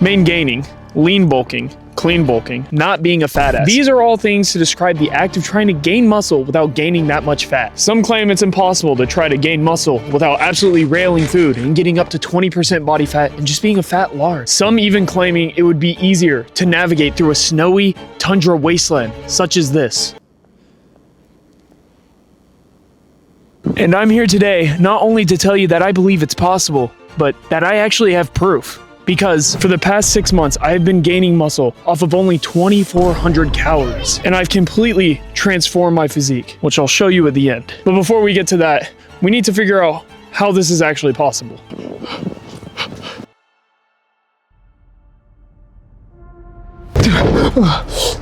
main gaining, lean bulking, clean bulking, not being a fat ass. These are all things to describe the act of trying to gain muscle without gaining that much fat. Some claim it's impossible to try to gain muscle without absolutely railing food and getting up to 20% body fat and just being a fat lard. Some even claiming it would be easier to navigate through a snowy tundra wasteland such as this. And I'm here today not only to tell you that I believe it's possible, but that I actually have proof. Because for the past 6 months, I have been gaining muscle off of only 2,400 calories. And I've completely transformed my physique, which I'll show you at the end. But before we get to that, we need to figure out how this is actually possible.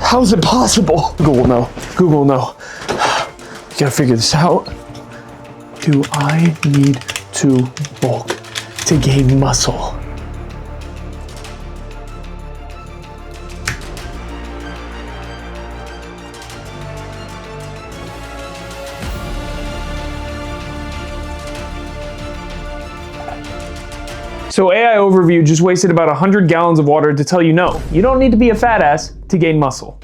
How is it possible? Google no. Google no. You gotta figure this out. Do I need to bulk to gain muscle? So AI Overview just wasted about 100 gallons of water to tell you no, you don't need to be a fat ass to gain muscle.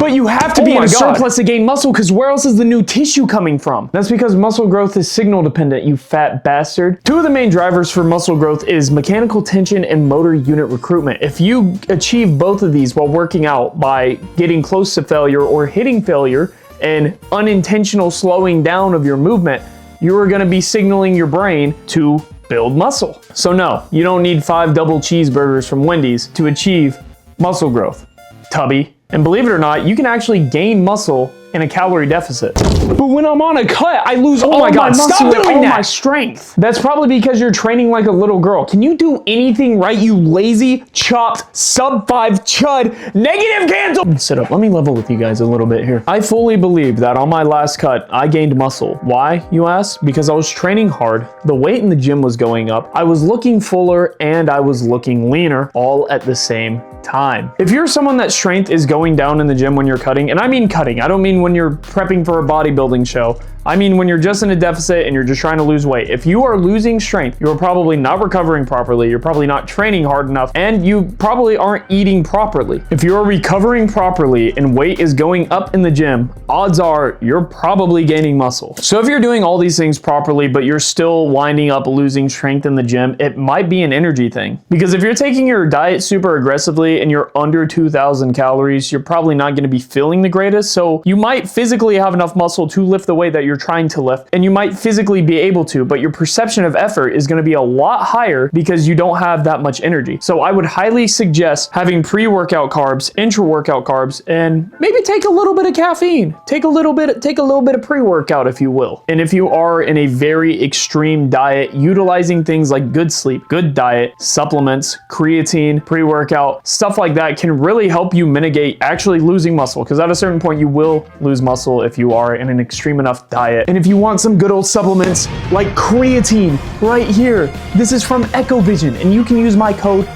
But you have to be in a surplus to gain muscle, because where else is the new tissue coming from? That's because muscle growth is signal dependent, you fat bastard. Two of the main drivers for muscle growth is mechanical tension and motor unit recruitment. If you achieve both of these while working out by getting close to failure or hitting failure and unintentional slowing down of your movement, you are going to be signaling your brain to build muscle. So no, you don't need 5 double cheeseburgers from Wendy's to achieve muscle growth, tubby. And believe it or not, you can actually gain muscle in a calorie deficit. But when I'm on a cut, I lose all my muscle and all my strength. That's probably because you're training like a little girl. Can you do anything right, you lazy, chopped, sub-5 chud, negative cancel? Sit up, let me level with you guys a little bit here. I fully believe that on my last cut, I gained muscle. Why, you ask? Because I was training hard, the weight in the gym was going up, I was looking fuller, and I was looking leaner, all at the same time. If you're someone that strength is going down in the gym when you're cutting, and I mean cutting, I don't mean when you're prepping for a bodybuilding show, I mean when you're just in a deficit and you're just trying to lose weight. If you are losing strength, you're probably not recovering properly, you're probably not training hard enough, and you probably aren't eating properly. If you're recovering properly and weight is going up in the gym, odds are you're probably gaining muscle. So if you're doing all these things properly, but you're still winding up losing strength in the gym, it might be an energy thing. Because if you're taking your diet super aggressively and you're under 2,000 calories, you're probably not going to be feeling the greatest. So you might physically have enough muscle to lift the weight that you're trying to lift, and you might physically be able to, but your perception of effort is going to be a lot higher because you don't have that much energy. So I would highly suggest having pre-workout carbs, intra-workout carbs, and maybe take a little bit of caffeine. Take a little bit of pre-workout, if you will. And if you are in a very extreme diet, utilizing things like good sleep, good diet, supplements, creatine, pre-workout, stuff like that can really help you mitigate actually losing muscle, because at a certain point you will lose muscle if you are in an extreme enough diet. And if you want some good old supplements like creatine right here, this is from EcoVision, and you can use my code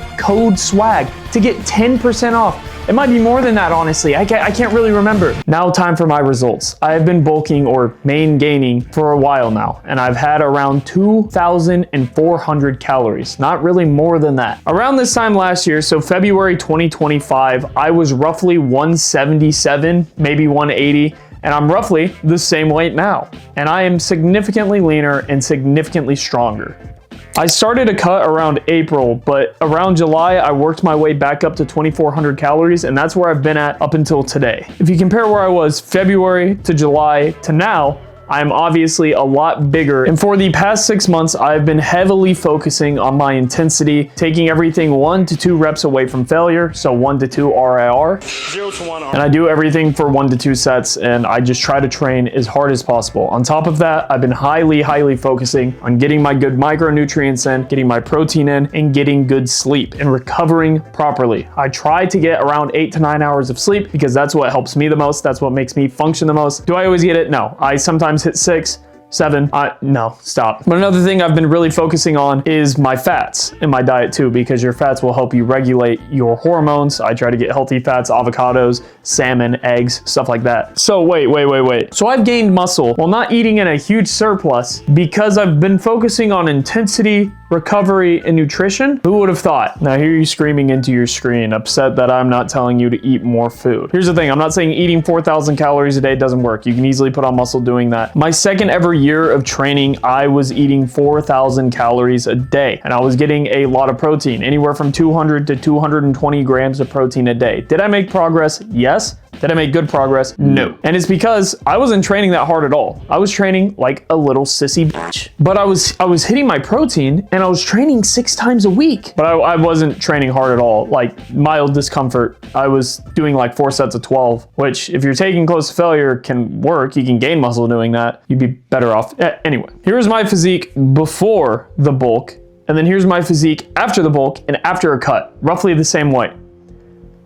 SWAG to get 10% off. It might be more than that, honestly. I can't really remember. Now time for my results. I have been bulking or main gaining for a while now, and I've had around 2,400 calories, not really more than that. Around this time last year, so February 2025, I was roughly 177, maybe 180, and I'm roughly the same weight now. And I am significantly leaner and significantly stronger. I started a cut around April, but around July, I worked my way back up to 2,400 calories, and that's where I've been at up until today. If you compare where I was February to July to now, I'm obviously a lot bigger. And for the past 6 months, I've been heavily focusing on my intensity, taking everything 1 to 2 reps away from failure. So 1 to 2 RIR. 0 to 1 RIR. And I do everything for 1 to 2 sets, and I just try to train as hard as possible. On top of that, I've been highly focusing on getting my good micronutrients in, getting my protein in, and getting good sleep and recovering properly. I try to get around 8 to 9 hours of sleep because that's what helps me the most. That's what makes me function the most. Do I always get it? No. I sometimes hit 6, 7. No, stop. But another thing I've been really focusing on is my fats in my diet too, because your fats will help you regulate your hormones. I try to get healthy fats, avocados, salmon, eggs, stuff like that. So wait. So I've gained muscle while not eating in a huge surplus because I've been focusing on intensity, recovery, and nutrition. Who would have thought? Now here you screaming into your screen, upset that I'm not telling you to eat more food. Here's the thing, I'm not saying eating 4,000 calories a day doesn't work. You can easily put on muscle doing that. My second ever year of training, I was eating 4,000 calories a day, and I was getting a lot of protein, anywhere from 200 to 220 grams of protein a day. Did I make progress? Yes. Did I make good progress? No. And it's because I wasn't training that hard at all. I was training like a little sissy bitch. But I was hitting my protein and I was training 6 times a week. But I wasn't training hard at all, like mild discomfort. I was doing like 4 sets of 12, which if you're taking close to failure can work. You can gain muscle doing that. You'd be better off. Anyway, here's my physique before the bulk. And then here's my physique after the bulk and after a cut, roughly the same way.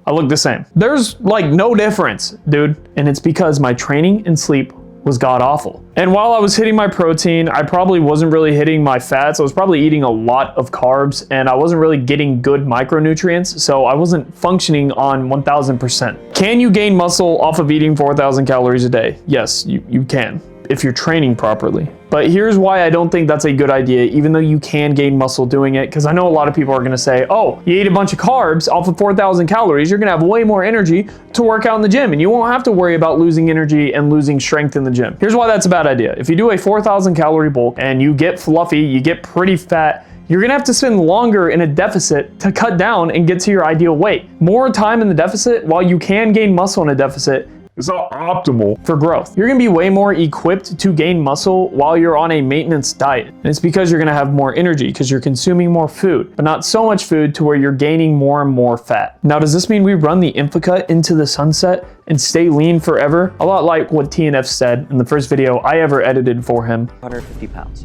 I look the same. There's like no difference, dude. And it's because my training and sleep was god awful. And while I was hitting my protein, I probably wasn't really hitting my fats. I was probably eating a lot of carbs and I wasn't really getting good micronutrients. So I wasn't functioning on 1000%. Can you gain muscle off of eating 4,000 calories a day? Yes, you can, if you're training properly. But here's why I don't think that's a good idea, even though you can gain muscle doing it, because I know a lot of people are gonna say, oh, you ate a bunch of carbs off of 4,000 calories, you're gonna have way more energy to work out in the gym, and you won't have to worry about losing energy and losing strength in the gym. Here's why that's a bad idea. If you do a 4,000 calorie bulk and you get fluffy, you get pretty fat, you're gonna have to spend longer in a deficit to cut down and get to your ideal weight. More time in the deficit, while you can gain muscle in a deficit, it's not optimal for growth. You're gonna be way more equipped to gain muscle while you're on a maintenance diet. And it's because you're gonna have more energy because you're consuming more food, but not so much food to where you're gaining more and more fat. Now, does this mean we run the Infacut into the sunset and stay lean forever? A lot like what TNF said in the first video I ever edited for him. 150 pounds.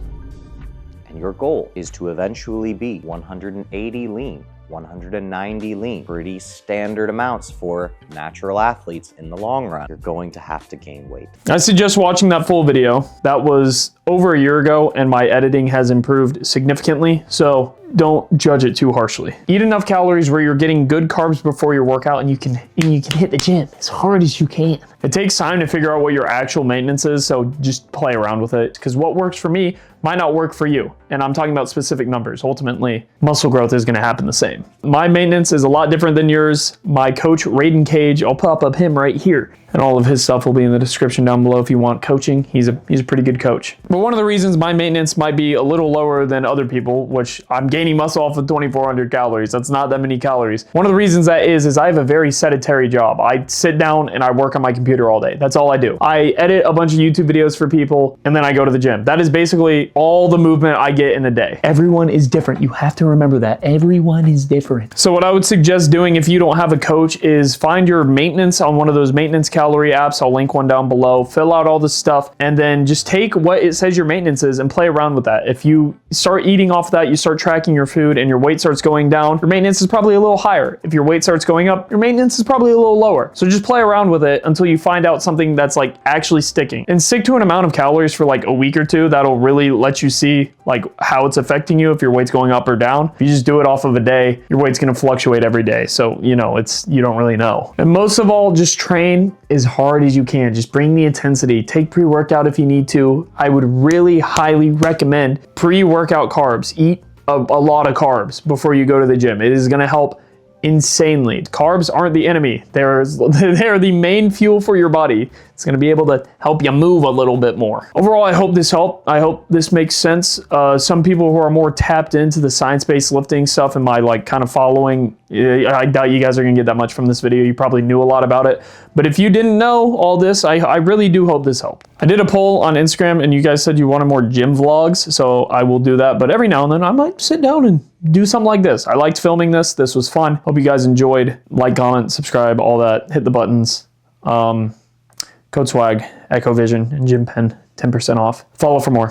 And your goal is to eventually be 180 lean. 190 lean. Pretty standard amounts for natural athletes in the long run. You're going to have to gain weight. I suggest watching that full video. That was over a year ago and my editing has improved significantly, so don't judge it too harshly. Eat enough calories where you're getting good carbs before your workout and you can hit the gym as hard as you can. It takes time to figure out what your actual maintenance is, so just play around with it, because what works for me might not work for you. And I'm talking about specific numbers. Ultimately, muscle growth is gonna happen the same. My maintenance is a lot different than yours. My coach, Raiden Cage, I'll pop up him right here. And all of his stuff will be in the description down below if you want coaching. He's a pretty good coach. But one of the reasons my maintenance might be a little lower than other people, which I'm gaining muscle off of 2,400 calories. That's not that many calories. One of the reasons that is I have a very sedentary job. I sit down and I work on my computer all day. That's all I do. I edit a bunch of YouTube videos for people and then I go to the gym. That is basically all the movement I get in a day. Everyone is different. You have to remember that. Everyone is different. So what I would suggest doing if you don't have a coach is find your maintenance on one of those maintenance calorie apps. I'll link one down below. Fill out all the stuff and then just take what it says your maintenance is and play around with that. If you start eating off that, you start tracking your food and your weight starts going down, your maintenance is probably a little higher. If your weight starts going up, your maintenance is probably a little lower. So just play around with it until you find out something that's like actually sticking. And stick to an amount of calories for like a week or two. That'll really let you see like how it's affecting you if your weight's going up or down. If you just do it off of a day, your weight's gonna fluctuate every day. So, you know, you don't really know. And most of all, just train as hard as you can. Just bring the intensity. Take pre-workout if you need to. I would really highly recommend pre-workout carbs. Eat a lot of carbs before you go to the gym. It is gonna help insanely. Carbs aren't the enemy. They're the main fuel for your body. It's going to be able to help you move a little bit more. Overall, I hope this helped. I hope this makes sense. Some people who are more tapped into the science-based lifting stuff and my like kind of following, I doubt you guys are going to get that much from this video. You probably knew a lot about it. But if you didn't know all this, I really do hope this helped. I did a poll on Instagram and you guys said you wanted more gym vlogs, so I will do that. But every now and then I might sit down and do something like this. I liked filming this. This was fun. Hope you guys enjoyed. Like, comment, subscribe, all that. Hit the buttons. Code SWAG, Echo Vision, and Gym Pen, 10% off. Follow for more.